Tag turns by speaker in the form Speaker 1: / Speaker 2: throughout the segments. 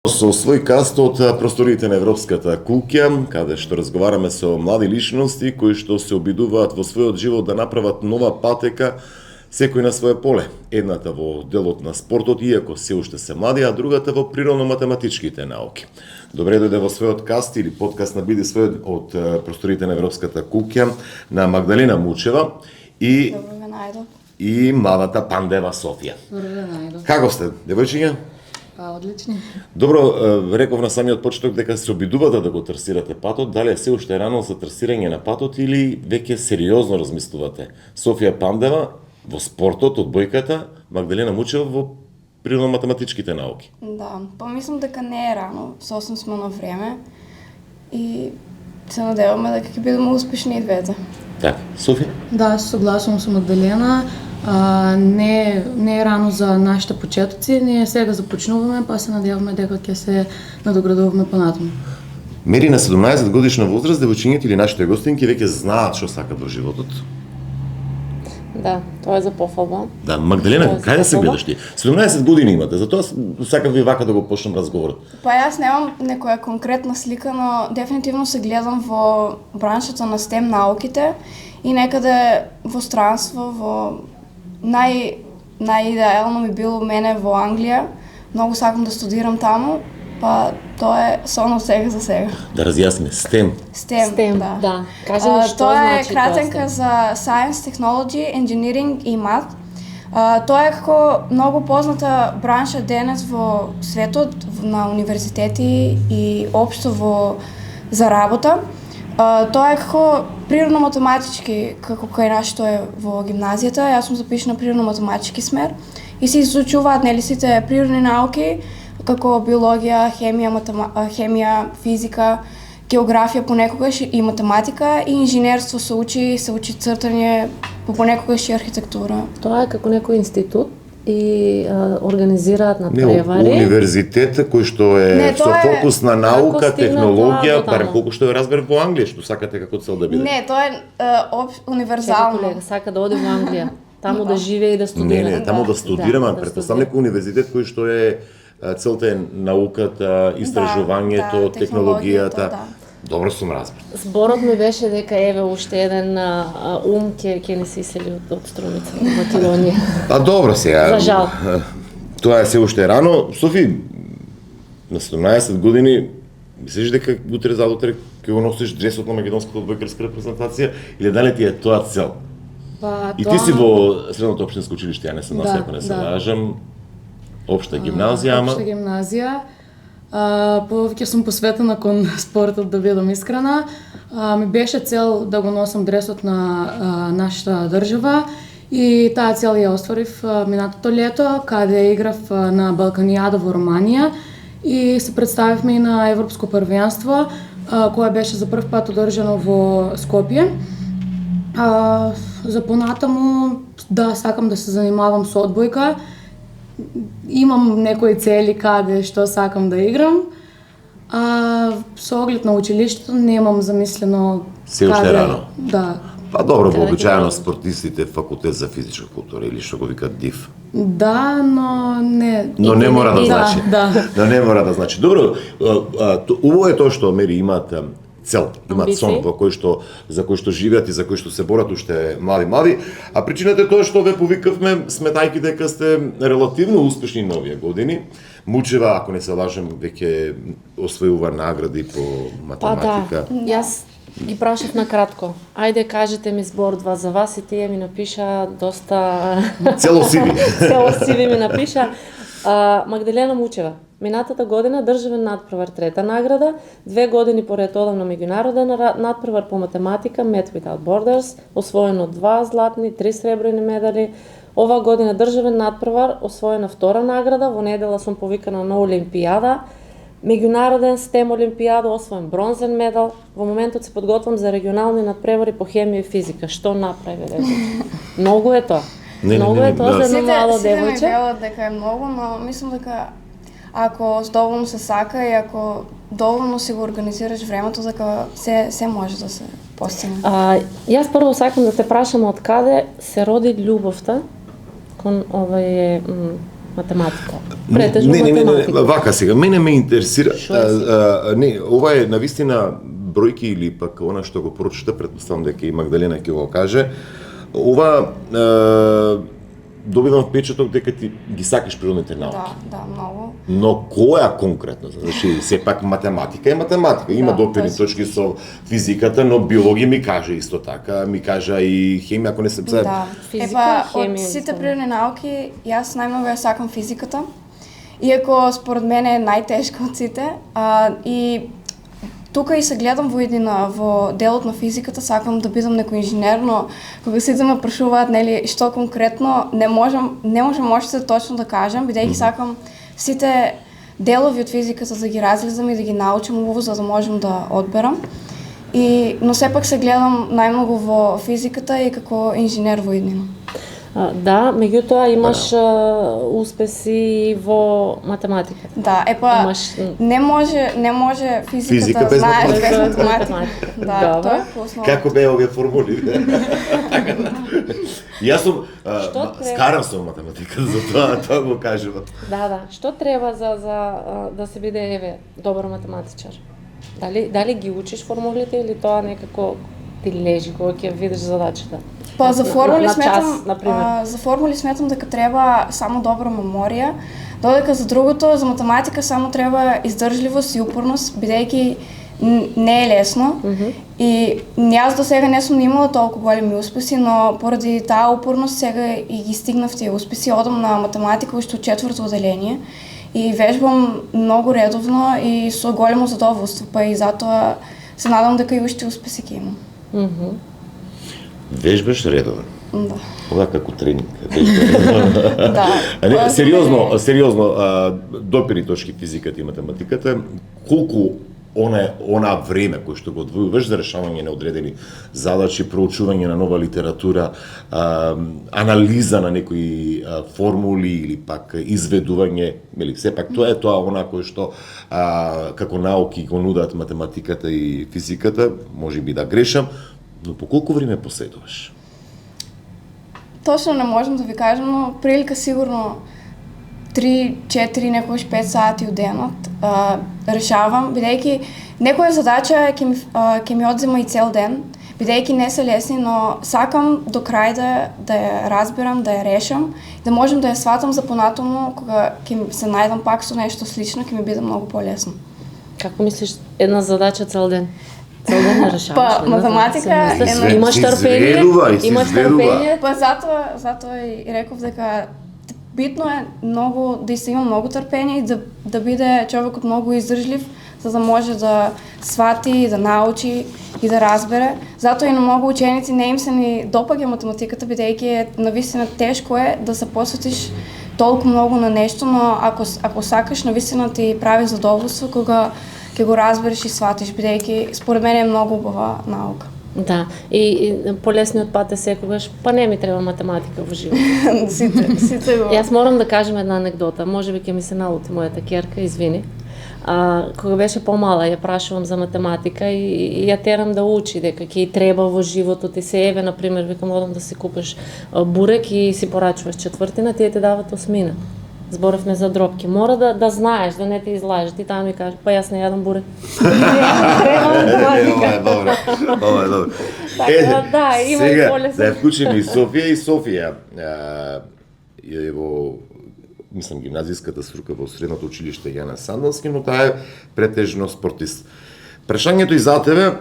Speaker 1: Со свој каст од просториите на Европската куќа, каде што разговараме со млади личности кои што се обидуваат во својот живот да направат нова патека, секој на свое поле. Едната во делот на спортот, иако се уште се млади, а другата во природно-математичките науки. Добре дојде во својот каст или подкаст на Биди свој од просториите на Европската куќа на Магдалина Мучева и младата Пандева Софија. Како сте, девојчиња?
Speaker 2: Одлични.
Speaker 1: Добро, реков на самиот почеток дека се обидувате да го трасирате патот, дали е се уште рано за трасирање на патот или веќе сериозно размислувате? Софија Пандева во спортот, одбојката, Магдалина Мучева во природно-математичките науки.
Speaker 2: Да, мислам дека не е рано, сосем сме на време и се надеваме дека ќе бидеме успешни и двете.
Speaker 1: Така, Софија?
Speaker 3: Да, согласувам со Магдалена. Не е рано за нашите почетоци, ние сега започнуваме, па се надеваме дека ќе се надоградуваме понатаму.
Speaker 1: Мери на 17 годишна возраст, девојчињата или нашите гостинки веќе знаат што сакат во животот.
Speaker 4: Да, тоа е за пофалба.
Speaker 1: Да, Магдалена, кај да се гледаш ти? 17 години имате, затоа сакав ви вака да го почнем разговорот.
Speaker 2: Па јас немам некоја конкретна слика, но дефинитивно се гледам во браншата на STEM науките и некаде во странство, во најидеално ми било мене во Англија. Многу сакам да студирам таму, па тоа е сон сега за сега.
Speaker 1: Да разјасниме, STEM.
Speaker 4: STEM, да. Кажи ми што
Speaker 2: тоа
Speaker 4: значи
Speaker 2: е кратенка за Science, Technology, Engineering и Math. Тоа е како многу позната бранша денес во светот, на универзитети и општо за работа. Тоа е како природно-математички, како кај нас што е во гимназијата. Јас сум запишана природно-математички смер и се изучуваат нели сите природни науки, како биологија, хемија, физика, географија понекогаш и математика, и инженерство се учи цртање, понекогаш и архитектура.
Speaker 4: Тоа е како некој институт и организираат надпревари.
Speaker 1: Не, универзитет кој што е со фокус на наука, технологија, барем колку што ја разберав во Англија, што сакате како цел да биде.
Speaker 2: Не, тоа е универзално.
Speaker 4: Колега, сака да оди во Англија, таму да живее и да студира.
Speaker 1: Не, таму да студираме, претпоставам некој универзитет кој што е целта е науката, истражувањето, технологијата. Добро сум разбрал.
Speaker 4: Зборот ми беше дека еве уште еден ум ќе не се исели од Струмица во Македонија.
Speaker 1: А добро сега.
Speaker 4: За жал.
Speaker 1: Тоа е се уште рано. Софи, на 17 години, мислиш дека утре задутре ќе го носиш дресот на македонската одбојкарска репрезентација или дали ти е тоа цел? И ти си во средното општинско училиште, ја не се носи, ако не се лажам. Општа гимназија, ама?
Speaker 3: Општа гимназија. Повеќе сум посветена кон спортот, да бидам искрена. Ми беше цел да го носам дресот на нашата држава и таа цел ја остварив минатото лето, каде играв на Балканијада во Романија и се представивме и на Европско првенство, кое беше за прв пат одржано во Скопје. За понатаму, да, сакам да се занимавам со одбојка. Имам некои цели каде што сакам да играм, со оглед на училиштето немам замислено
Speaker 1: се уште рано.
Speaker 3: Да.
Speaker 1: Па добро, вообичаено спортистите факултет за физичка култура или што го викаат ДИФ.
Speaker 3: Да, но не.
Speaker 1: Но не мора да значи.
Speaker 3: Да.
Speaker 1: Но не мора да значи. Добро, убаво е тоа што мери имаат цел, имаат сон за кој што живеат и за кој што се борат уште млади, а причината е тоа што ве повикавме сметајки дека сте релативно успешни на овие години. Мучева, ако не се лажем, веќе освојува награди по математика.
Speaker 4: Па да, јас ги прашав на кратко. Ајде кажете ми збор два за вас и тие ми напиша доста целосиви ми напиша. Магдалена Мучева. Минатата година државен надпревар трета награда, 2 години поред одам на меѓународен надпревар по математика Math Without Borders, освоено 2 златни, 3 сребрени медали. Ова година државен надпревар, освоена 2 награда, во недела сум повикана на Олимпијада, меѓународен STEM Олимпијада, освоен бронзен медал. Во моментот се подготвам за регионални надпревари по хемија и физика. Што направи Многу е тоа. Многу е тоа за едно мало девојче.
Speaker 2: Сите ми велат дека е многу, но мислам дека ако доволно се сака и ако доволно си го организираш времето, дека се може да се постигне.
Speaker 4: Јас прво сакам да те прашам од каде се роди љубовта кон овој математика. Претежно математика.
Speaker 1: Вака сега, мене ме интересира, не, ова е навистина бројки или пак она што го прочита, претпоставам дека и Магдалена ќе го каже, ова добивам впечаток дека ти ги сакаш природните науки.
Speaker 2: Да, многу.
Speaker 1: Но која конкретно? Значи, сепак математика е математика. Има допирни точки со физиката, но биологија ми кажа исто така, ми кажа и хемија, ако не се псаја.
Speaker 2: Да,
Speaker 4: Физика, хемија,
Speaker 2: од сите природни науки, јас најмногу ја сакам физиката, иако според мене е најтешка од сите, и тука и се гледам во едина во делот на физиката, сакам да бидам некој инженер, но кога сите ме прашуваат нели што конкретно, не можам уште точно да кажам, бидејќи сакам сите делови од физиката да ги разлезам и да ги научам убаво за да можам да одберам. Но сепак се гледам најмногу во физиката и како инженер во иднина.
Speaker 4: Да, меѓутоа имаш успеси во математиката.
Speaker 2: Да, не може физиката
Speaker 1: без
Speaker 2: знаеш без
Speaker 4: математика.
Speaker 2: математика. Да, тоа е основа.
Speaker 1: Како беа овие формули? Јас сум скарав со математика, за тоа го кажувам.
Speaker 4: Да. Што треба за да се биде добар математичар? Дали ги учиш формулите или тоа некако ти лежи кога ќе видиш задачата?
Speaker 2: За формули
Speaker 4: час,
Speaker 2: сметам дека треба само добра меморија, додека за другото, за математика само треба издржливост и упорност, бидејќи не е лесно. И јас до сега не сум имала толку големи успеси, но поради таа упорност сега и ги стигнав тие успеси. Одам на математика уште од 4-то оделение и вежбам многу редовно и со големо задоволство, па и затоа се надам дека и уште успеси ќе имам.
Speaker 1: Вежбаш редовно?
Speaker 2: Да.
Speaker 1: Ова како тренинг.
Speaker 2: Да.
Speaker 1: Сериозно, допирни точки физиката и математиката, колку она време кој што го одвојуваш за решавање на одредени задачи, проучување на нова литература, анализа на некои формули или пак изведување, сепак тоа е она кој што како науки го нудат математиката и физиката, можеби да грешам, но по колку време посветуваш?
Speaker 2: Точно не можам да ви кажам, но прилика сигурно 3, 4, некогаш 5 сати од денот решавам, бидејќи некоја задача ќе ми одзема и цел ден, бидејќи не се лесни, но сакам до крај да ја разберам, да ја решам, да можам да ја сватам за понатаму, кога ќе се најдам пак со нешто слично, ќе ми биде многу полесно.
Speaker 4: Како мислиш една задача цел ден? Цел ден не решаваш.
Speaker 2: Математика
Speaker 4: имаш трпение.
Speaker 2: Затоа и реков дека битно е да се има многу трпение и да биде човекот многу издржлив, за да може да свати, да научи и да разбере. Затоа и на многу ученици не им се ни допаѓа математиката, бидејќи навистина тешко е да се посветиш толку многу на нешто, но ако сакаш, навистина ти прави задоволство кога ќе го разбереш и сватиш, бидејќи според мене е многу убава наука.
Speaker 4: Да, и полесниот пат е секогаш, па не ми треба математика во животот.
Speaker 2: Сите го.
Speaker 4: Јас морам да кажем една анекдота, можеби ќе ми се налути мојата ќерка, извини. Кога беше помала, ја прашувам за математика и ја терам да учи, дека ќе ѝ треба во животот и се еве, например, викам, одам да си купиш бурек и си порачуваш четвртина, тие те дават осмина. Зборевме за дропки. Мора да знаеш, да не те излажеш. Ти таа ми каже, па јас не јадам бурек.
Speaker 1: Ова е добро.
Speaker 4: Така, да, има и полесно.
Speaker 1: Да ја вклучиме и Софија. Е во, мислам, гимназиската струка во средното училиште Јана Сандалски, но таа е претежно спортист. Прашањето и за тебе,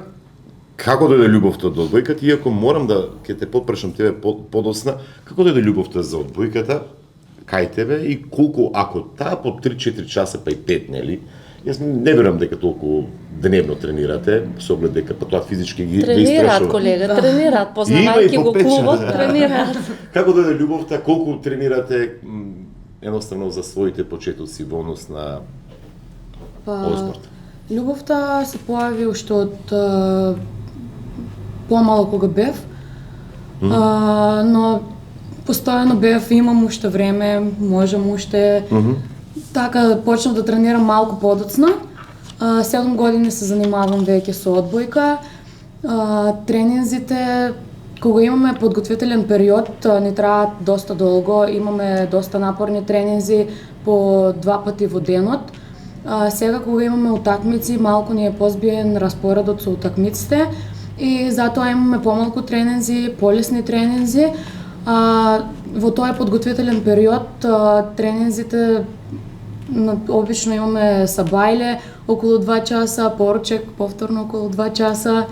Speaker 1: како дојде љубовта до одбојката, иако морам да ќе те потпрашам тебе подосна, како дојде љубовта за одбојката кај тебе и колку, ако таа по 3-4 часа, па и 5, нели? Јас не верувам дека толку дневно тренирате, со оглед дека па тоа физички ги истрашува.
Speaker 4: Тренираат, колега, тренираат, познавајќи го клубот, тренираат.
Speaker 1: Како дојде љубовта, колку тренирате едноставно за своите почетоци во однос на овој спорт?
Speaker 3: Љубовта се појави уште од помало кога бев, но постојано бев, имам уште време, можам уште, така почнав да тренирам малку подоцна. 7 години се занимавам веќе со одбојка. Тренинзите Кога имаме подготвителен период, ни траат доста долго, имаме доста напорни тренинзи по 2 пати во денот. Сега кога имаме утакмици, малку ни е позбиен распоредот со утакмиците и затоа имаме помалку тренинзи, полесни тренинзи. Во тој подготвителен период тренинзите обично имаме сабајле околу 2 часа, поручек повторно околу 2 часа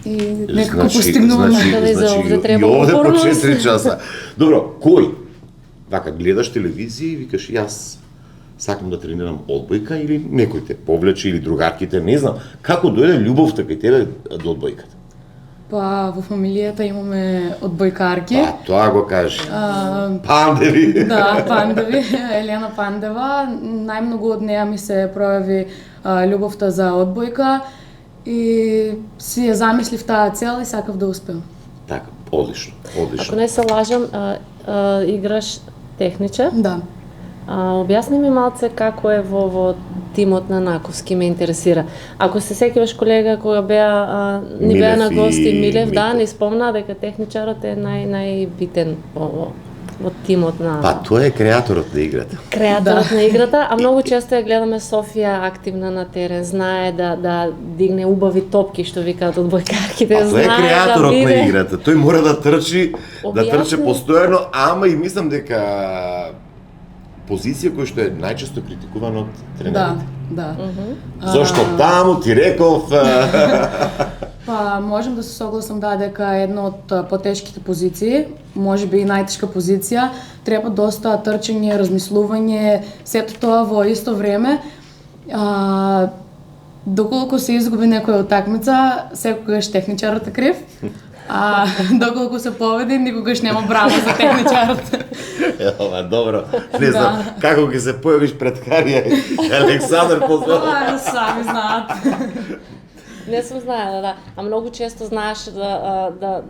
Speaker 3: и некако постигнуваме.
Speaker 1: И овде по 4 часа. Добро, кој? Вака, гледаш телевизија и викаш, јас сакам да тренирам одбојка или некој те повлече или другарките, не знам. Како дојде љубовта кај тебе до одбојката?
Speaker 3: Па, во фамилијата имаме одбојкарки.
Speaker 1: Па, тоа го кажи. Пандеви.
Speaker 3: Да, Пандеви, Елена Пандева. Најмногу од неа ми се пројави љубовта за одбојка и си ја замислив таа цел и сакав да успеам.
Speaker 1: Така, одлично, одлично.
Speaker 4: Ако не се лажам, играш техничар?
Speaker 3: Да.
Speaker 4: Објасни ми малце како е во тимот на Наковски, ме интересира. Ако се сеќаваш колега кога ни беа на гости Милев, да, ни спомна дека техничарот е најбитен во тимот на...
Speaker 1: Па тоа е креаторот на играта.
Speaker 4: Креаторот на играта, а многу често ја гледаме Софија активна на терен, знае да дигне убави топки, што викаат одбојкарките,
Speaker 1: знае да биде... Тоа е креаторот на играта, тој мора да трчи постојано, ама и мислам дека позиција која што е најчесто критикувана од тренерите.
Speaker 3: Да.
Speaker 1: Зошто таму ти реков...
Speaker 3: Па, можем да се согласам дека една од потешките позиции, можеби и најтешка позиција, треба доста трчање, размислување, сето тоа во исто време. Доколку се изгуби некоја утакмица, секогаш техничарот е крив. Доколку се победи, никогаш нема браво за техничарот.
Speaker 1: Ела, добро. Не знам, како ќе се појавиш пред Харија и Александар
Speaker 3: Тоа сами знаат.
Speaker 4: Не сум знаела, да. А многу често знаеш да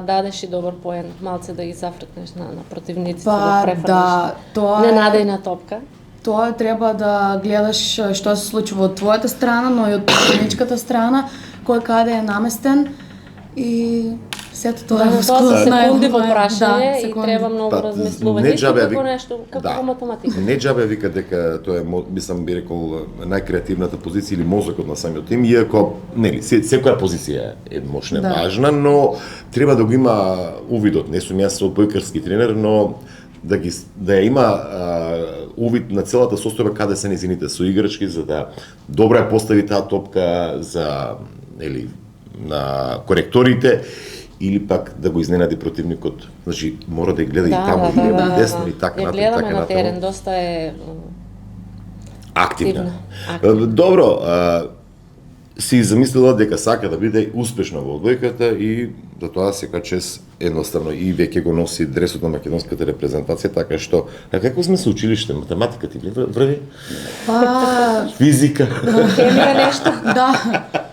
Speaker 4: дадеш и добар поен, малце да ги зафркнеш на противниците, да префрлиш. Да, тоа е... Ненадејна топка.
Speaker 3: Тоа треба да гледаш што се случува од твојата страна, но и од противничката страна, кој каде е наместен и сето тоа е
Speaker 4: тоа се секунди во прашање и треба многу размислување. Како нешто, како во математика.
Speaker 1: Не џабе вика дека тоа е, мислам би рекол, најкреативната позиција или мозокот на самиот тим, иако нели секоја позиција е мощна, важна, но треба да го има увидот. Не сум јас одбојкарски тренер, но да има увид на целата состојба каде се нејзините соиграчки за да добро ја постави таа топка за нели на коректорите или пак да го изненади противникот. Значи мора да ја гледа и таму и лево, десно и така натаму.
Speaker 4: Ја гледаме на терен, доста е
Speaker 1: активна. Добро, си замислила дека сака да биде успешна во одбојката и за тоа секоја чест едноставно и веќе го носи дресот на македонската репрезентација, така што како сме со училиште, математика ти врви? Физика,
Speaker 4: хемија нешто.
Speaker 3: Да,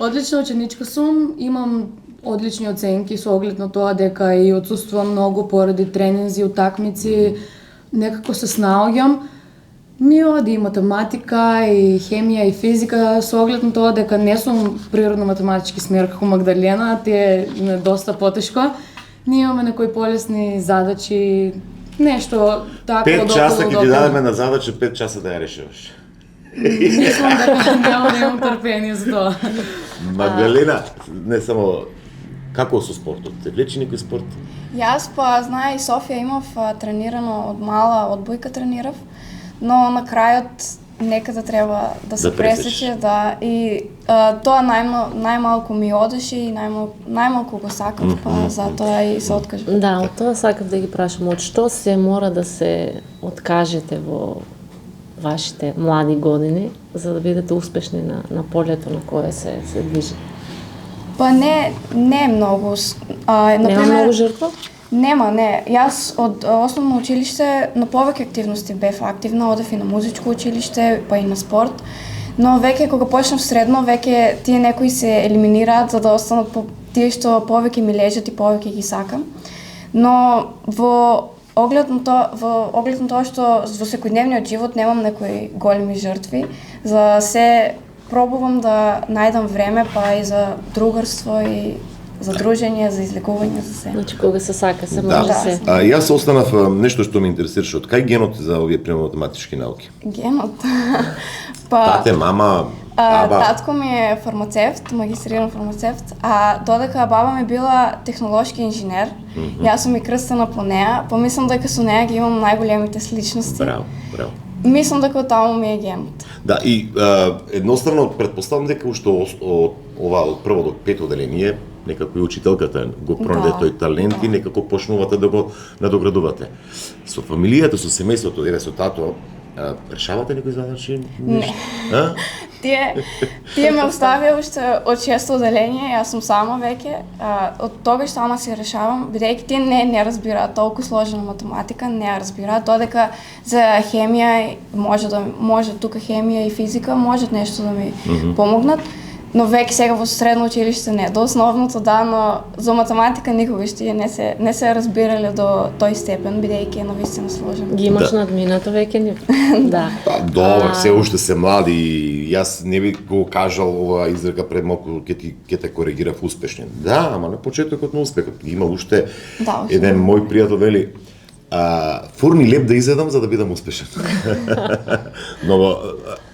Speaker 3: одлична ученичка сум, имам одлични оценки со оглед на тоа дека и отсуствувам многу поради тренинзи, утакмици, некако се снаоѓам. Ми оди и математика, и хемија, и физика, со оглед на тоа дека не сум природно-математички смер како Магдалена, тие е доста потешко. Ние имаме некои полесни задачи, нешто така од околу.
Speaker 1: 5 часа ќе ти дадеме на задача, 5 часа да ја решаваш.
Speaker 3: Мислам дека нема да имам трпение за тоа.
Speaker 1: Магдалена, не само како со спортот? Те влече некој спорт?
Speaker 2: Јас па знае и Софија имав тренирано од мала одбојка тренирав, но на крајот некада треба да се пресече, да, и тоа најмалку ми одеше и најмалку го сакав, па затоа и се откажав.
Speaker 4: Да, од тоа сакав да ги прашам, од што се мора да се откажете во вашите млади години за да бидете успешни на полето на кое се движи?
Speaker 2: Па не е многу.
Speaker 4: Нема многу жртва?
Speaker 2: Нема, не. Јас од основно училиште на повеќе активности бев активна, одев и на музичко училиште, па и на спорт. Но веќе кога почнав средно, веќе тие некои се елиминираат за да останат тие што повеќе ми лежат и повеќе ги сакам. Но во оглед на тоа што во секојдневниот живот немам некои големи жртви, за се пробувам да најдам време па и за другарство и за дружење, за излекување, за се.
Speaker 4: Значи кога се сака, се може се.
Speaker 1: Јас останав нешто што ме интересираше, од кај генот за овие математички науки?
Speaker 2: Генот.
Speaker 1: Тате, мама, баба.
Speaker 2: Татко ми е фармацевт, магистриран фармацевт, а додека баба ми била технолошки инженер, јас сум и крстена по неа, помислам дека со неа ги имам најголемите сличности.
Speaker 1: Браво.
Speaker 2: Мислам дека од таму ми е генот.
Speaker 1: Да, и едноставно предпоставам дека уште ова од прво до пето одделение, некако и учителката го пронајде тој талент и некако почнувате да го надоградувате. Со фамилијата, со семејството, со тато, решавате некои задачи?
Speaker 2: Не. Тие ме оставија уште од 6-то одделение, јас сум сама веќе. Од тогаш сама си решавам, бидејќи тие не разбираат толку сложена математика, не ја разбираат, додека за хемија може тука хемија и физика можат нешто да ми помогнат. Но веќе сега во средно училиште не, до основното да, но за математика никогаш тие не се разбирале до тој степен, бидејќи е навистина сложен.
Speaker 4: Ги имаш надминато веќе ни. Да.
Speaker 1: Добро, се уште се млади и јас не би го кажал ова изрека пред малку ќе те коригирав успешен. Да, ама на почетокот на успехот има уште еден мој пријател вели фурни леп да изедам за да бидам успешен. Но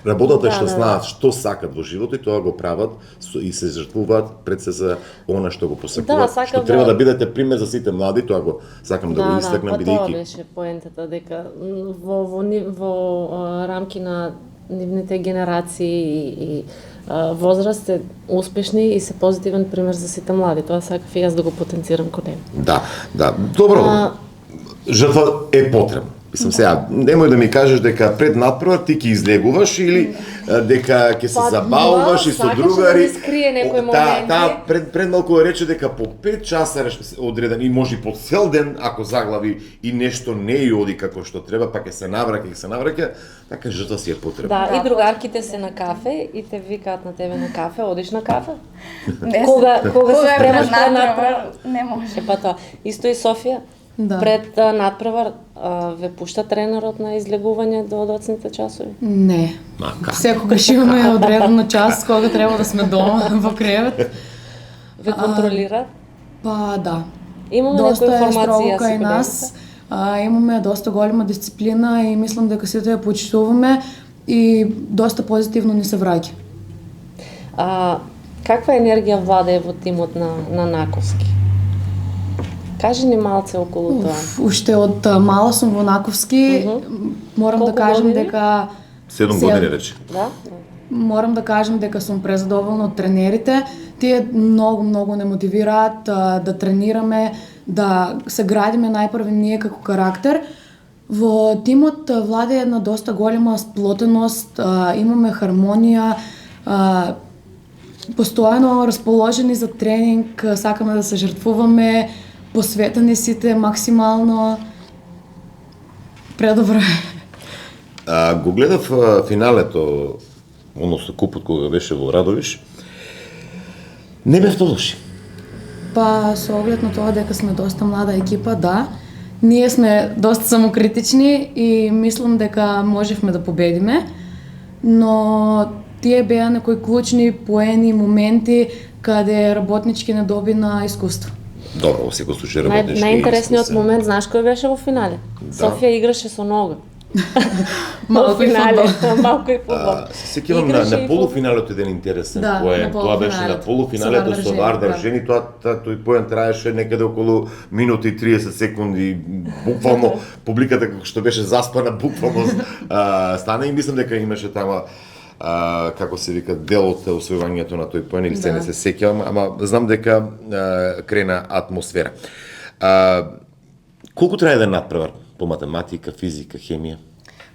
Speaker 1: работата што знаат што сакат во животот и тоа го прават и се жртвуваат пред се за она што го посакуваат. Што треба да бидете пример за сите млади, тоа го сакам да го истакнам бидејќи.
Speaker 4: Тоа беше поентата дека во рамки на нивните генерации и возраст е успешни и се позитивен пример за сите млади. Тоа сакав и јас да го потенцирам кон него.
Speaker 1: Да. Добро. Жртва е потребна. Мислам сега, немој да ми кажеш дека пред надпревар ти ќе излегуваш или дека ќе се забавуваш и со другари.
Speaker 4: Да скрие некој момент.
Speaker 1: Пред малку рече дека по 5 часа одреден и може и по цел ден ако заглави и нешто не ја оди како што треба, па ќе се навраќа, така жртва си е потребна.
Speaker 4: Да, и другарките се на кафе и те викаат на тебе на кафе, одиш на кафе?
Speaker 2: Кога
Speaker 4: се спремаш пред
Speaker 2: надпревар? Не може.
Speaker 4: Па тоа, исто и Софија. Да. Пред надпревар ве пушта тренерот на излегување до доцните часови?
Speaker 3: Не. Секогаш имаме одредено час кога треба да сме дома во кревет.
Speaker 4: Ве контролираат?
Speaker 3: Па да.
Speaker 4: Имаме некои информации
Speaker 3: кај нас. Имаме доста голема дисциплина и мислам дека сите ја почитуваме и доста позитивно ни се враќа.
Speaker 4: Каква енергија владее во тимот на Наковски? Кажи ни малце околу тоа.
Speaker 3: Уште од мала сум во Наковски. Морам да кажам дека
Speaker 1: 7 години рече.
Speaker 4: Да?
Speaker 3: Морам да кажам дека сум презадоволна од тренерите. Тие многу не мотивираат да тренираме, да се градиме најпрво ние како карактер. Во тимот владее една доста голема сплотеност, имаме хармонија, постојано расположени за тренинг, сакаме да се жртвуваме, посветени сите максимално. Предобро е.
Speaker 1: Го гледав финалето, односно купот кога беше во Радовиш. Не бев лоши.
Speaker 3: Па со оглед на тоа дека сме доста млада екипа, да. Ние сме доста самокритични и мислам дека можевме да победиме, но тие беа некои клучни поени моменти каде работнички не доби на искуство.
Speaker 1: Добро, во секој случај работнички.
Speaker 4: Најинтересниот момент, знаеш кој беше во финале? Да. Софија играше со нога.
Speaker 3: Малку и фудбал.
Speaker 4: Малку и фудбал.
Speaker 1: Се сеќавам на полуфиналот еден интересен поен. Тоа беше на полуфиналето со Вардар жени, тој поен траеше некаде околу минута и 30 секунди. Буквално публиката што беше заспана буквално стана и мислам дека имаше тама како се вика, дел од освојувањето на тој поен, или се не се сеќавам, ама знам дека крена атмосфера. Колку трае еден надпревар по математика, физика, хемија?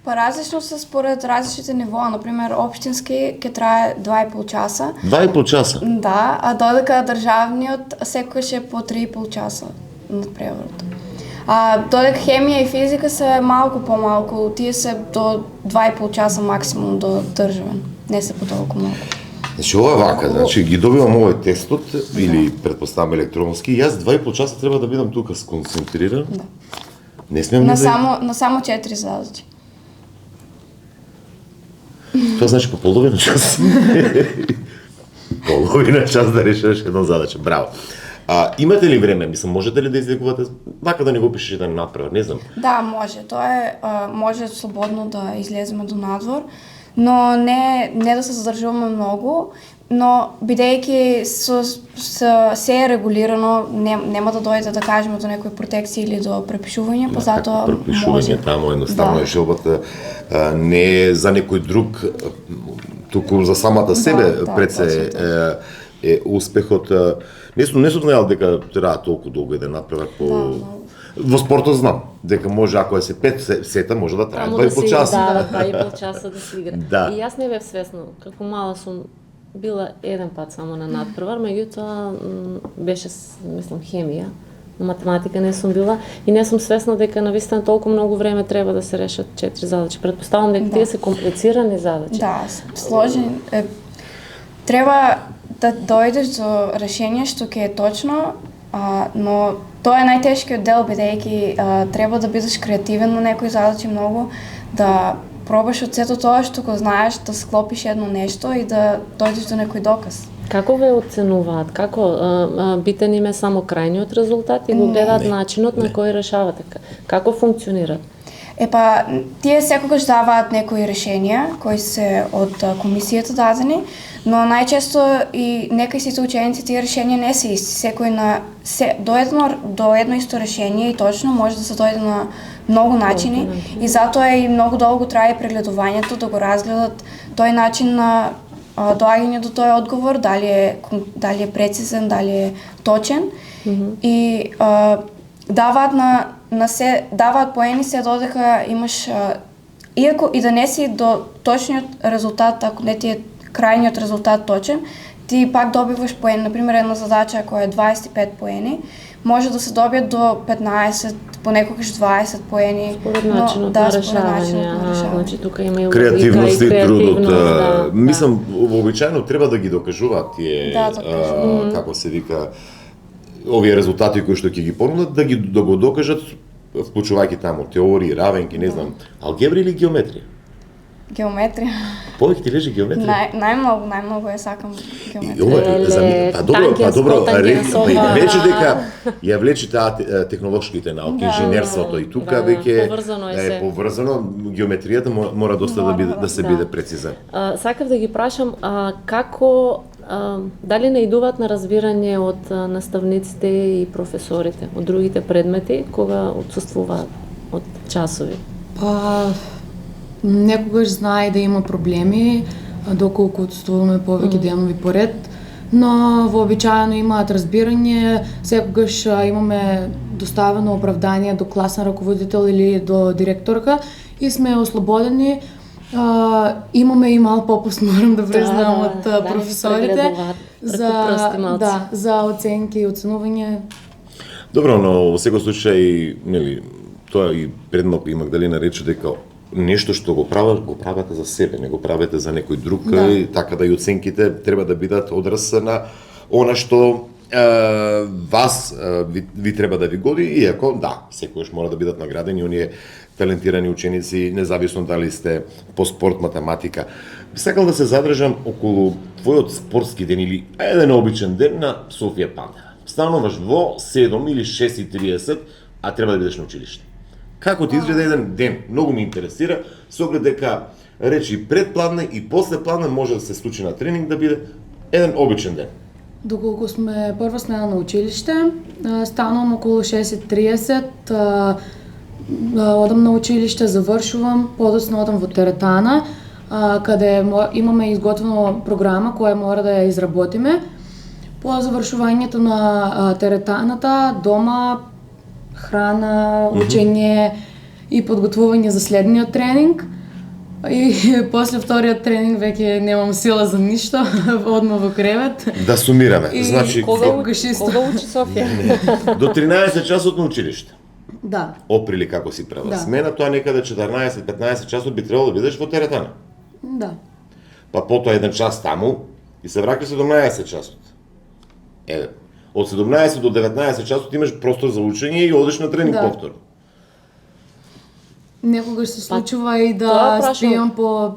Speaker 2: Па различно се според различните нивоа, например, општински ќе трае 2,5 часа.
Speaker 1: 2,5 часа?
Speaker 2: Да, а додека државниот секогаш е по 3,5 часа надпреварот. Додека хемија и физика се малку помалку, тие се до 2,5 часа максимум до државен, не се по толку малку.
Speaker 1: Значи ова вака, значи ги добивам овој тестот или предпоставам електронски, јас 2,5 часа треба да бидам тука сконцентриран.
Speaker 2: Да.
Speaker 1: Не смеам
Speaker 2: на само 4 задачи.
Speaker 1: Тоа значи по половина час. Половина час да решиш една задача. Браво. Имате ли време, мислам, можете ли да излекувате, вака да не го пишете да не направи, не знам.
Speaker 2: Да, може. Тоа е, може слободно да излеземе до надвор, но не да се задржуваме многу, но бидејќи се е регулирано, нема да дојде да кажеме до некои протекции или до препишување, па затоа може.
Speaker 1: Препишување таму едноставно е желбата не е за некој друг, туку за самата себе пред се е успехот. Не сум знаел дека треба толку долго да направат по во спортот знам дека може ако се 5 сета може да трае 2,5 часа.
Speaker 4: Да, 2,5 часа да се игра.
Speaker 1: Да.
Speaker 4: И јас не бев свесна, како мала сум била еден пат само на надпревар, меѓутоа беше, мислам, хемија, на математика не сум била и не сум свесна дека навистина толку многу време треба да се решат 4 задачи. Претпоставам дека тие се комплицирани задачи.
Speaker 2: Да, сложни. Треба да дојдеш до решение што ќе е точно, но тоа е најтешкиот дел, бидејќи треба да бидеш креативен на некои задачи многу, да пробаш од сето тоа што го знаеш, да склопиш едно нешто и да дојдеш до некој доказ.
Speaker 4: Како ве оценуваат? Како битен им е само крајниот резултат и го гледаат начинот на кој решавате? Како функционираат?
Speaker 2: Тие секогаш даваат некои решенија кои се од комисијата дадени, но најчесто и некај сите ученици тие решенија не се исти. Секој до едно исто решение и точно може да се дојде на многу начини и затоа и многу долго трае прегледувањето да го разгледат тој начин на доаѓање до тој одговор, дали е прецизен, дали е точен и даваат даваат поени се додека имаш иако и да не си до точниот резултат, ако не ти е крајниот резултат точен, ти пак добиваш поени. Например, една задача која е 25 поени, може да се добијат до 15, понекогаш 20 поени.
Speaker 4: Според начинот на решавање. Значи тука има и
Speaker 1: креативност и трудот. Мислам,
Speaker 4: да.
Speaker 1: вообичаено треба да ги докажуваат тие, како се вика, овие резултати кои што ќе ги понудат, да го докажат, вклучувајќи таму теории, равенки, не знам, алгебра или геометрија?
Speaker 2: Геометрија.
Speaker 1: Повеќе ти лежи геометрија?
Speaker 2: Најмногу ја сакам геометрија.
Speaker 1: Добро, рече дека ја влече таа технолошките науки, инженерството и тука веќе е поврзано, геометријата мора доста да се биде прецизен.
Speaker 4: Сакав да ги прашам како дали наидуваат на разбирање од наставниците и професорите од другите предмети кога отсуствуваат од часови?
Speaker 3: Некогаш знае да има проблеми, доколку отсутствуваме повеќе денови поред, но вообичаено имаат разбирање, секогаш имаме доставено оправдание до класен раководител или до директорка и сме ослободени. Имаме и мал попуст, морам да признам, од професорите за оценки и оценување.
Speaker 1: Добро, но во секој случај, нели, тоа и предмалку и Магдалина рече дека нешто што го правите за себе, не го правите за некој друг, и така да и оценките треба да бидат одраз на она што вас ви треба да ви годи, иако секогаш мора да бидат наградени оние талентирани ученици, независно дали сте по спорт, математика. Би сакал да се задржам околу твојот спортски ден или еден обичен ден на Софија Пантера. Стануваш во 7 или 6:30, а треба да бидеш на училиште. Како ти изгледа еден ден? Многу ме интересира, со оглед дека речи пред пладне и после пладне може да се случи на тренинг да биде еден обичен ден.
Speaker 3: Доколку сме прва смена на училиште, станувам околу 6:30, одам на училиште, завршувам, подоцна одам во теретана, каде имаме изготвена програма која мора да ја изработиме. По завршувањето на теретаната, дома, храна, учење и подготвување за следниот тренинг. И после вториот тренинг веќе немам сила за ништо, одма во кревет.
Speaker 1: Да сумираме. Значи,
Speaker 4: кога учи Софија?
Speaker 1: До 13 часот на училиште.
Speaker 3: Да.
Speaker 1: Оприли како си прва смена, тоа некаде 14-15 часот би требало да бидеш во теретана.
Speaker 3: Да.
Speaker 1: Па потоа еден час таму и се враќаш 17 часот. Од 17 до 19 часот имаш простор за учење и одиш на тренинг повторно.
Speaker 3: Некогаш се случува и да спијам по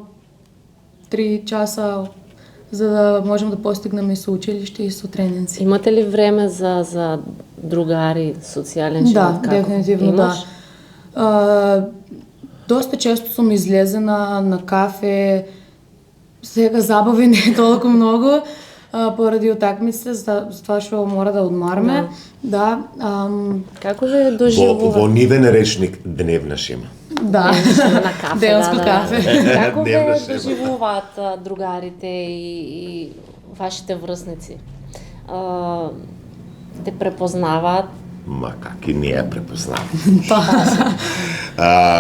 Speaker 3: 3 часа за да можеме да постигнеме и со училиште и со тренинци.
Speaker 4: Имате ли време за другари, социјален живот?
Speaker 3: Да, дефинитивно
Speaker 4: имаш?
Speaker 3: Да. Доста често сум излезена на кафе, сега забави не е толку многу, поради утакмиците, за тоа што мора да одмарме. Да.
Speaker 4: Како ве доживува?
Speaker 1: Во нивен речник дневна шема.
Speaker 3: Да,
Speaker 4: на кафе,
Speaker 3: денско кафе.
Speaker 4: Како ве
Speaker 1: Дневна шема.
Speaker 4: доживуваат другарите и вашите врсници? Те препознаваат?
Speaker 1: Ма как и не ја препознавам.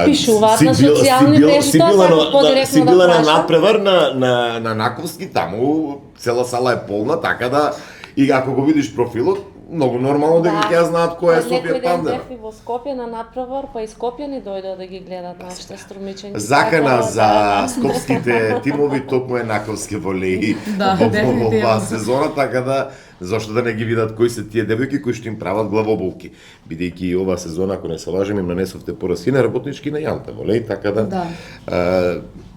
Speaker 4: Пишуваат на социјални мрежи, тоа сакам подиректно
Speaker 1: си била
Speaker 4: да
Speaker 1: на
Speaker 4: прашам.
Speaker 1: надпревар на Наковски, таму цела сала е полна, така да и ако го видиш профилот, многу нормално дека ќе знаат кој е Софија
Speaker 4: Некој ден
Speaker 1: Пандера.
Speaker 4: бев и во Скопје на надпревар, па и Скопјани дојдоа да ги гледат нашите струмиченки.
Speaker 1: Закана
Speaker 4: Така,
Speaker 1: за
Speaker 4: да.
Speaker 1: скопските тимови токму е Наковски волеи
Speaker 3: Да,
Speaker 1: во
Speaker 3: дефинитивно.
Speaker 1: оваа сезона, така да зошто да не ги видат кои се тие девојки кои што им прават главоболки. Бидејќи и оваа сезона, ако не се лажем, им нанесовте порасина работнички на Јанта волеј, така да,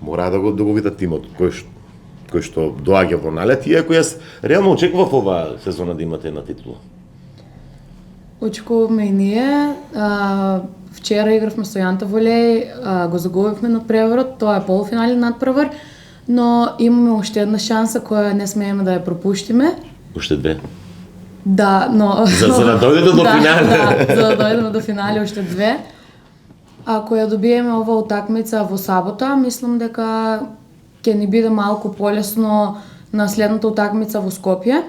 Speaker 1: мора да го видат тимот кој што доаѓа во налет, иако јас реално очекував оваа сезона да имате една титула.
Speaker 3: Очекуваме и ние. Вчера игравме со Јанта волеј, го загубивме надпреварот, тоа е полуфинален надпревар, но имаме уште една шанса која не смееме да ја пропуштиме.
Speaker 1: Уште две.
Speaker 3: Да, но...
Speaker 1: За да дојдете до финале.
Speaker 3: Да, за да дојдеме до финале уште две. Ако ја добиеме ова утакмица во сабота, мислам дека ќе ни биде малку полесно на следната утакмица во Скопје.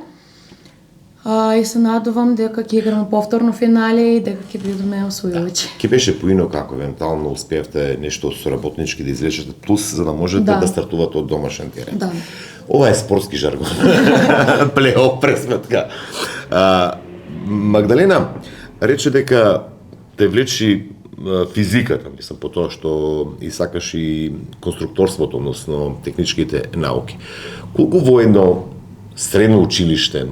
Speaker 3: И се надувам дека ќе играме повторно финале и дека ќе бидеме освојувачи.
Speaker 1: Ќе беше поинаку ако евентуално успеевте нешто со работнички да извлечете плюс за да можете да стартувате од домашен терен.
Speaker 3: Да.
Speaker 1: Ова е спортски жаргон. Плей-оф пресметка. Магдалена рече дека те влечи физиката, мислам, по тоа што и сакаш и конструкторството, односно техничките науки. Колку во едно средно училиште,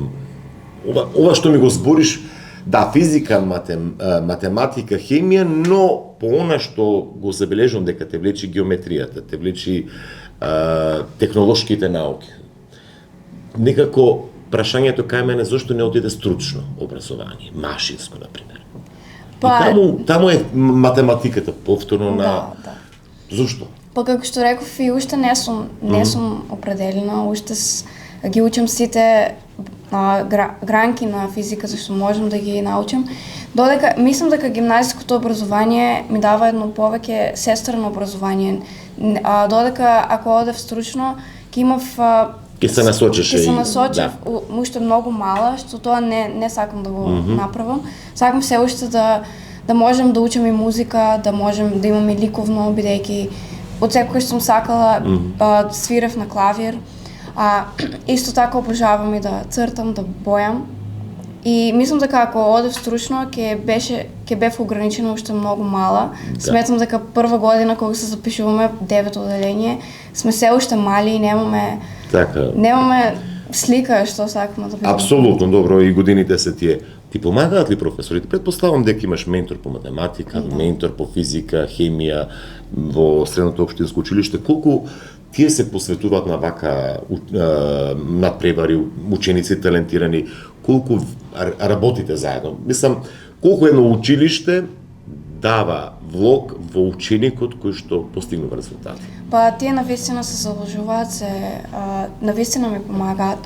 Speaker 1: ова што ми го збориш, да, физика, математика, хемија, но по она што го забележувам дека те влечи геометријата, те влечи технолошките науки. Некако прашањето кај мене зошто не одиде стручно образование, машинско на пример. И таму е математиката повторно на
Speaker 2: Да.
Speaker 1: Зошто?
Speaker 2: Па како што реков и уште не сум определена, уште ги учам сите гранки на физика зашто можам да ги научам. Додека мислам дека гимназиското образование ми дава едно повеќе сестрено образование. Додека ако одев стручно, ќе имав
Speaker 1: Ќе се насочеше.
Speaker 2: Ќе се насочев уште многу мала, што тоа не сакам да го направам. Сакам се уште да можем да учам и музика, да можем да имам и ликовно, бидејќи од секогаш сум сакала свирев на клавир. Исто така обожавам и да цртам, да бојам. И мислам дека ако одев стручно, ќе бев ограничена уште многу мала. Да. Сметам дека прва година кога се запишуваме 9 оделение, сме се уште мали и немаме слика што сакаме да бидеме.
Speaker 1: Апсолутно, добро, и годините се тие. Ти помагаат ли професорите? Предпоставам дека имаш ментор по математика, ментор по физика, хемија во средното општинско училиште. Колку тие се посветуваат на вака надпревари, ученици талентирани, колку работите заедно? Мислам, колку едно училиште дава влог во ученикот кој што постигнува резултати?
Speaker 2: Па тие навистина се заложуваат, навистина ми помагаат.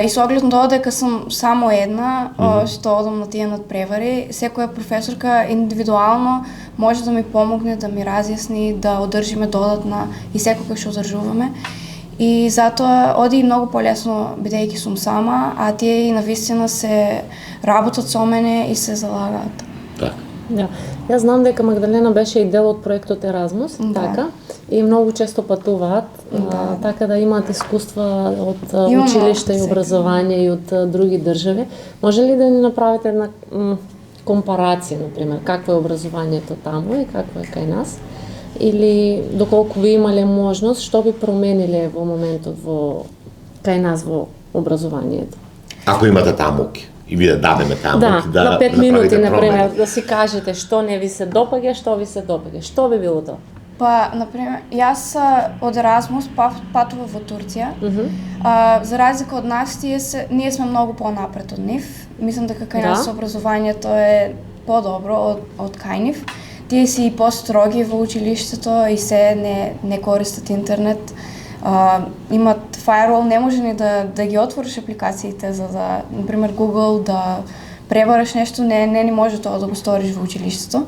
Speaker 2: И со оглед на тоа дека сум само една што одам на тие надпревари, секоја професорка индивидуално може да ми помогне, да ми разјасни, да одржиме додатна и секогаш одржуваме. И затоа оди и многу полесно бидејќи сум сама, а тие и навистина се работат со мене и се залагаат.
Speaker 1: Така.
Speaker 4: Да. Јас знам дека Магдалена беше и дел од проектот Еразмус, така, и многу често патуваат, така да имаат искуства од училиште и образование и од други држави. Може ли да ни направите една компарација, например, какво е образованието таму и какво е кај нас? Или доколку ви имале можност, што би промениле во моментот кај нас во образованието?
Speaker 1: Ако имате тамуки и ви да дадеме тамуки,
Speaker 4: да на 5 минути, например, да си кажете што не ви се допаѓа, што ви се допаѓа, што би било тоа?
Speaker 2: Па, например, јас од Еразмус патува во Турција. За разлика од нас, ние сме многу понапред од нив. Мислам дека кај нас образованието е подобро од кај нив. Тие си и построги во училиштето и се не користат интернет. Имат фаервол, не може ни да ги отвориш апликациите за да, например, Google, да пребараш нешто, не ни може тоа да го сториш во училиштето.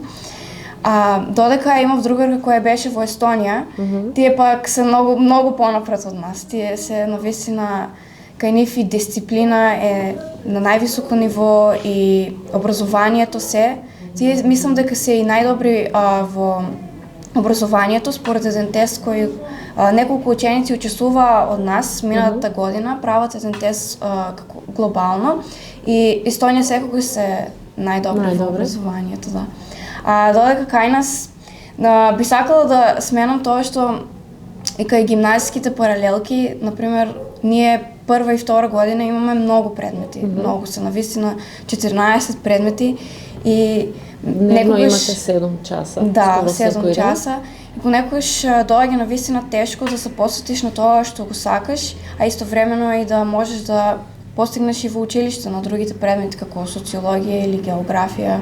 Speaker 2: Додека имав другарка која беше во Естонија, тие пак се многу понапред од нас. Тие се навистина кај нив и дисциплина е на највисоко ниво и образованието се. Тие мислам дека се и најдобри во образованието според еден тест кој неколку ученици учествува од нас минатата година, прават еден тест глобално и Естонија секогаш се најдобри во образованието, да. Додека кај нас би сакала да сменам тоа што и кај гимназиските паралелки, например, ние прва и втора година имаме многу предмети, многу се навистина 14 предмети и
Speaker 4: некогаш имате 7 часа.
Speaker 2: Да, 7 часа. И понекогаш доаѓа навистина тешко да се посветиш на тоа што го сакаш, а истовремено и да можеш да постигнеш и во училиште на другите предмети како социологија или географија.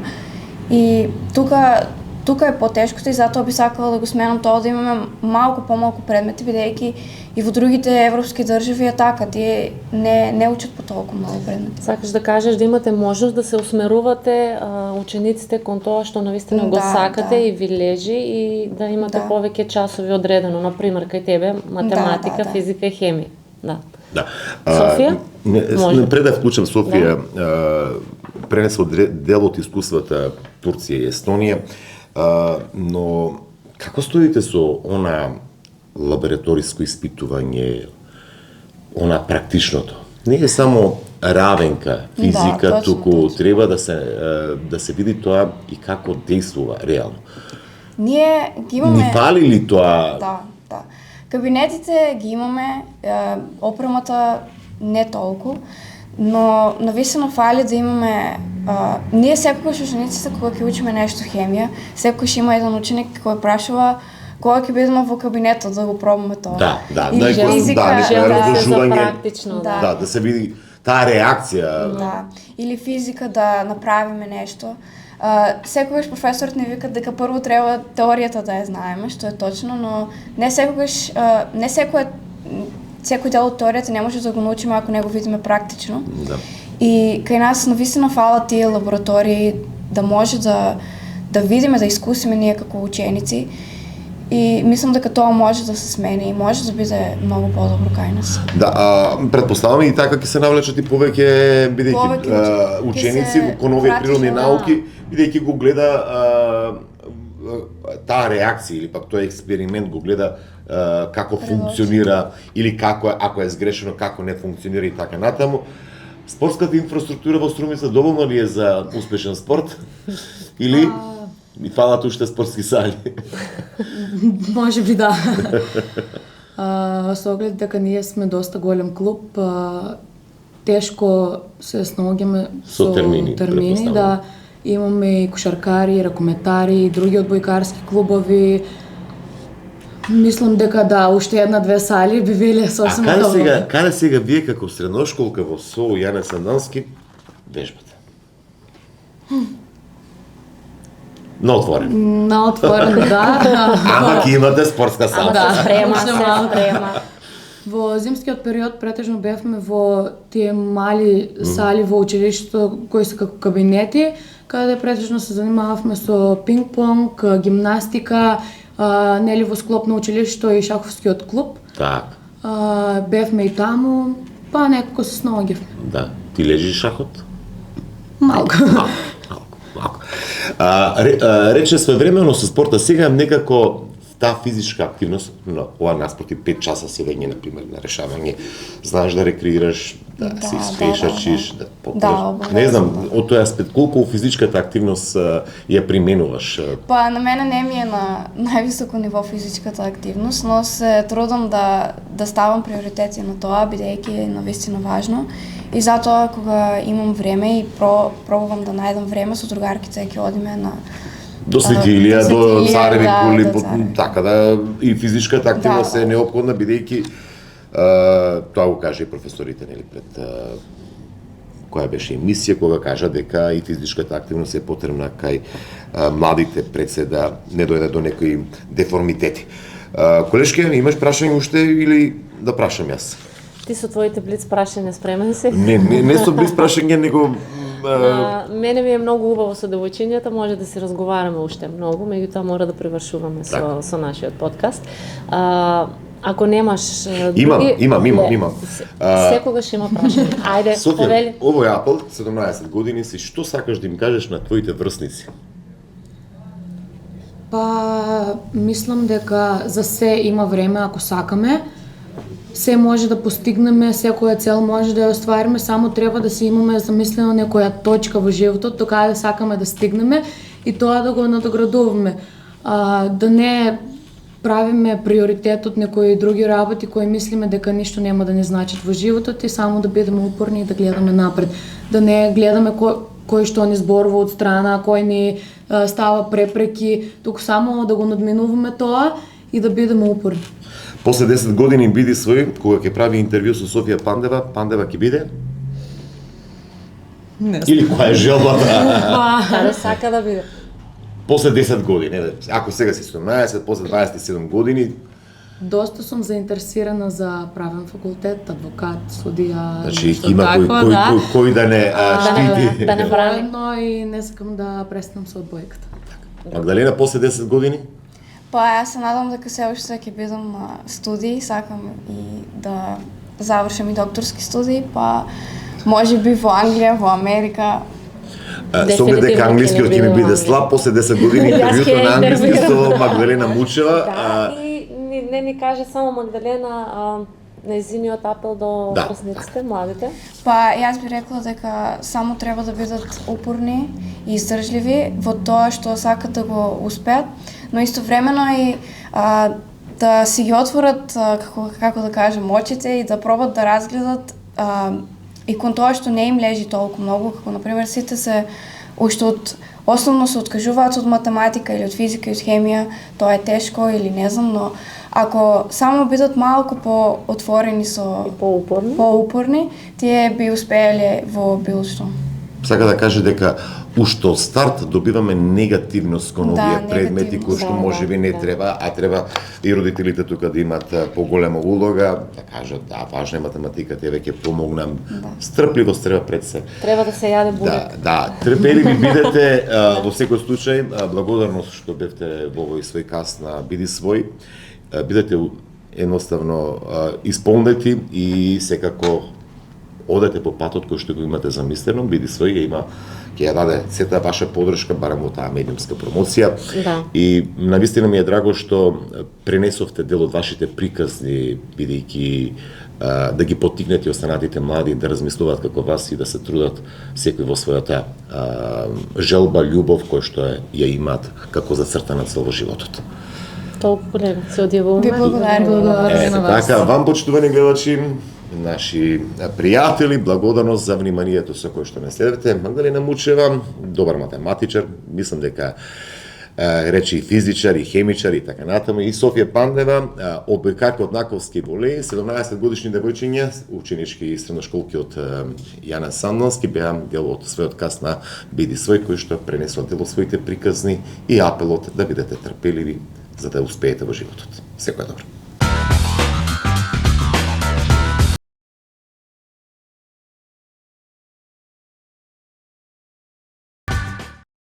Speaker 2: И тука е потешкото и затоа би сакала да го сменам тоа да имаме малку помалку предмети, бидејќи и во другите европски држави е така, тие не учат по толку многу предмети.
Speaker 4: Сакаш да кажеш да имате можност да се усмерувате учениците кон тоа што навистина го сакате и ви лежи и да имате повеќе часови одредено, например кај тебе математика, физика и хемија.
Speaker 1: Да.
Speaker 4: Софија?
Speaker 1: Пред да вклучам Софија, пренесла дел од искуствата Турција и Естонија, но како стоите со она лабораториско испитување, она практичното? Не е само равенка, физика, туку треба да се види тоа и како действува реално.
Speaker 2: Ние ги имаме...
Speaker 1: Ни фали ли тоа?
Speaker 2: Да. Кабинетите ги имаме, опремата не толку, но навистина фали да имаме... ние секогаш учениците кога ќе учиме нешто хемија, секогаш има еден ученик кој прашува кога ќе бидеме во кабинетот да го пробаме тоа.
Speaker 1: Или физика,
Speaker 4: практично,
Speaker 1: да се види таа реакција.
Speaker 2: Да, или физика да направиме нешто. Секогаш професорот ни вика дека прво треба теоријата да ја знаеме, што е точно, но не секогаш, не секој дел од теоријата не може да го научиме ако не го видиме практично.
Speaker 1: Да.
Speaker 2: И кај нас навистина фалат тие лаборатории да може да видиме, да искусиме ние како ученици. И мислам дека тоа може да се смени и може да биде многу подобро кај нас.
Speaker 1: Да, претпоставаме и така ќе се навлечат и повеќе бидејќи ученици кон овие природни науки, бидејќи го гледа таа реакција или пак тој експеримент го гледа како функционира или како ако е сгрешено како не функционира и така натаму. Спортската инфраструктура во Струмица доволно ли е за успешен спорт или ми фалат уште спортски сали?
Speaker 3: Може би да. Со оглед дека ние сме доста голем клуб, тешко се снаоѓаме со термини, да имаме и кошаркари, и ракометари, и други одбојкарски клубови. Мислам дека да, уште една-две сали би биле сосем добро.
Speaker 1: Каде сега вие како средношколка во СОУ Јане Сандански вежбате? На отворен.
Speaker 3: На отворен, да.
Speaker 1: Ама ќе имате спортска сала.
Speaker 4: Да, спрема.
Speaker 3: Во зимскиот период претежно бевме во тие мали сали во училиштето кои се како кабинети, каде претежно се занимававме со пинг-понг, гимнастика, нели во склоп на училиштето и шаховскиот клуб.
Speaker 1: Так.
Speaker 3: Бевме и таму, па некако се снаоѓавме.
Speaker 1: Да. Ти лежиш шахот?
Speaker 3: Малку.
Speaker 1: Рече своевремено со спорта, сега некако таа физичка активност, но ова наспроти 5 часа седење, например, на решавање, знаеш да рекреираш, да се испешачиш, да потреш. Не знам, од тој аспект, колку физичката активност ја применуваш?
Speaker 2: Па, на мене не ми е на највисоко ниво физичката активност, но се трудам да ставам приоритети на тоа, бидејќи е навистина важно. И затоа, кога имам време и пробувам да најдам време со другарките, ќе одиме
Speaker 1: До светилија, до
Speaker 2: светилија,
Speaker 1: цареви
Speaker 2: да,
Speaker 1: кули,
Speaker 2: до цареви.
Speaker 1: така да и физичката активност
Speaker 2: Да,
Speaker 1: е
Speaker 2: да.
Speaker 1: неопходна бидејќи тоа го каже и професорите нели пред која беше емисија кога кажа дека и физичката активност е потребна кај младите пред се да не дојде до некои деформитети. Колешке, имаш прашање уште или да прашам јас?
Speaker 4: Ти со твоите блиц прашања спремен си?
Speaker 1: Не со блиц прашање, него
Speaker 4: Мене ми е многу убаво со девојчињата, може да се разговараме уште многу, меѓутоа мора да привршуваме со нашиот подкаст. Ако немаш
Speaker 1: Имам.
Speaker 4: Секогаш има прашање. Ајде,
Speaker 1: Софија,
Speaker 4: повели.
Speaker 1: овој апел, 17 години си, што сакаш да им кажеш на твоите врсници?
Speaker 3: Па, мислам дека за се има време ако сакаме. Се може да постигнеме, секоја цел може да ја оствариме, само треба да си имаме замислено некоја точка во животот, до каде сакаме да стигнеме и тоа да го надоградуваме. Да не правиме приоритет од некои други работи кои мислиме дека ништо нема да ни значат во животот и само да бидеме упорни и да гледаме напред. Да не гледаме кој што ни зборува од страна, кој ни става препреки, туку само да го надминуваме тоа и да бидеме упорни.
Speaker 1: После 10 години биди свој, кога ќе прави интервју со Софија Пандева, Пандева ќе биде?
Speaker 5: Не
Speaker 1: Или која е желбата?
Speaker 4: Каде сака да биде?
Speaker 1: После 10 години, ако сега си 17, после 27 години,
Speaker 3: Доста сум заинтересирана за правен факултет, адвокат, судија,
Speaker 1: значи
Speaker 3: нешто
Speaker 1: има
Speaker 3: такво,
Speaker 1: кој да не штити.
Speaker 4: Да не брани.
Speaker 3: Но и не сакам да престанам со одбојката.
Speaker 1: Магдалена, после 10 години?
Speaker 2: Па јас се надам дека се уште ќе бидам студии, сакам и да завршам и докторски студии, па може би во Англија, во Америка.
Speaker 1: Со оглед дека англискиот ќе ми биде слаб, после 10 години интервјуто на англиски со Магдалена Мучева.
Speaker 4: Да, и не ни каже само Магдалена нејзиниот апел до врсниците, младите.
Speaker 2: Па јас би рекла дека само треба да бидат упорни и издржливи во тоа што сакат да го успеат, но истовремено и да си ги отворат, како да кажем, очите и да пробат да разгледат и кон тоа што не им лежи толку многу, како например сите се уште основно се откажуваат од математика или од физика и од хемија, тоа е тешко или не знам, но ако само бидат малку поотворени
Speaker 4: И
Speaker 2: поупорни, тие би успееле во било што.
Speaker 1: Сака да каже дека уште од старт добиваме негативност кон овие предмети кои што можеби не треба, а треба и родителите тука да имат поголема улога, да кажат да, важна е математиката, еве ќе помогнам. Стрпливост треба пред се.
Speaker 4: Треба да се јаде бурек.
Speaker 1: Да, трпеливи бидете, во секој случај, благодарност што бевте во овој свој каст на Биди свој, бидете едноставно исполнети и секако одете по патот кој што го имате замислено, Биди свој има ќе ја даде сета ваша подршка барем во таа медиумска промоција.
Speaker 4: Да.
Speaker 1: И навистина ми е драго што пренесовте дел од вашите приказни, бидејќи да ги поттикнете останатите млади да размислуваат како вас и да се трудат секој во својата желба, љубов која што ја имаат како зацртана цел во животот.
Speaker 4: Толку колега, се одјавуваме.
Speaker 2: Ви благодарам.
Speaker 3: Благодарам на вас.
Speaker 1: Така, вам почитувани гледачи, наши пријатели, благодарност за вниманието со кое што не следите. Магдалена Мучева, добар математичар, мислам дека речи и физичар, и хемичар, и така натаму, и Софија Пандева, одбојкарка од Наковски волеј, 17 годишни девојчиња, ученички и средношколки од Јана Сандонски, беа дел од својот каст на Биди свој, кој што пренесува дел од своите приказни и апелот да бидете трпеливи за да успеете во животот. Секој добро.